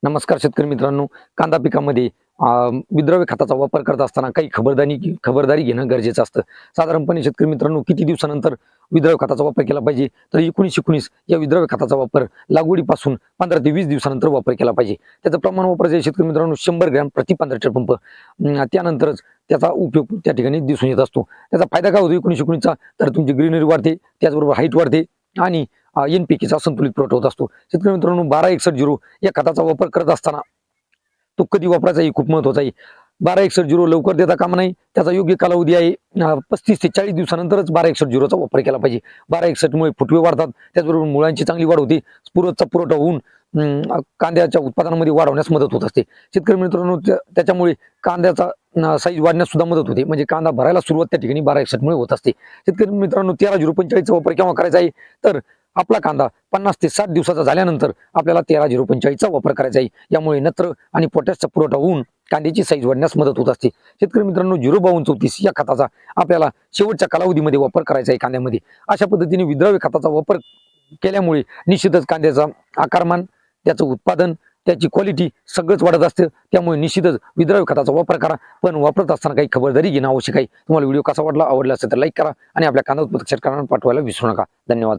नमस्कार शेतकरी मित्रांनो. कांदा पिकामध्ये विद्रव्य खताचा वापर करत असताना काही खबरदारी घेणं गरजेचं असतं. साधारणपणे शेतकरी मित्रांनो किती दिवसानंतर विद्रव्य खताचा वापर केला पाहिजे? तर 19-19 या विद्रव्य खताचा वापर लागवडीपासून 15 ते 20 दिवसानंतर वापर केला पाहिजे. त्याचं प्रमाण वापरायचं आहे शेतकरी मित्रांनो 100 ग्रॅम प्रति 15 लिटर पंप. त्यानंतरच त्याचा उपयोग त्या ठिकाणी दिसून येत असतो. त्याचा फायदा काय होतो 19-19चा? तर तुमची ग्रीनरी वाढते, त्याचबरोबर हाईट वाढते आणि NPKचा संतुलित पुरवठा होत असतो. शेतकरी मित्रांनो 1261 या खताचा वापर करत असताना तो कधी वापरायचा हे खूप महत्वाचा आहे. 1261 लवकर देता कामा नये. त्याचा योग्य कालावधी आहे 35 ते 40 दिवसानंतरच 1261 वापर केला पाहिजे. 1261 मुळे फुटवे वाढतात, त्याचबरोबर मुळांची चांगली वाढ होते. स्फुरदचा पुरवठा होऊन कांद्याच्या उत्पादनामध्ये वाढ होण्यास मदत होत असते. शेतकरी मित्रांनो त्याच्यामुळे कांद्याचा साईज वाढण्यास सुद्धा मदत होते. म्हणजे कांदा भरायला सुरुवात त्या ठिकाणी 1261 मुळे होत असते. शेतकरी मित्रांनो 13-045 वापर केव्हा करायचा आहे? तर आपला कांदा 50 ते 60 दिवसाचा झाल्यानंतर आपल्याला 13-045 वापर करायचा आहे. यामुळे नत्र आणि पोटॅशचा पुरवठा होऊन कांद्याची साईज वाढण्यास मदत होत असते. शेतकरी मित्रांनो 05234 या खताचा आपल्याला शेवटच्या कालावधीमध्ये वापर करायचा आहे कांद्यामध्ये. अशा पद्धतीने विद्रव्य खताचा वापर केल्यामुळे निश्चितच कांद्याचा आकारमान, त्याचं उत्पादन, त्याची क्वालिटी सगळंच वाढत असतं. त्यामुळे निश्चितच विद्रव्य खताचा वापर करा, पण वापरत असताना काही खबरदारी घेणं आवश्यक आहे. तुम्हाला व्हिडिओ कसा वाटला? आवडला असेल तर लाईक करा आणि आपल्या कांदा उत्पादक शेतकऱ्यांना पाठवायला विसरू नका. धन्यवाद.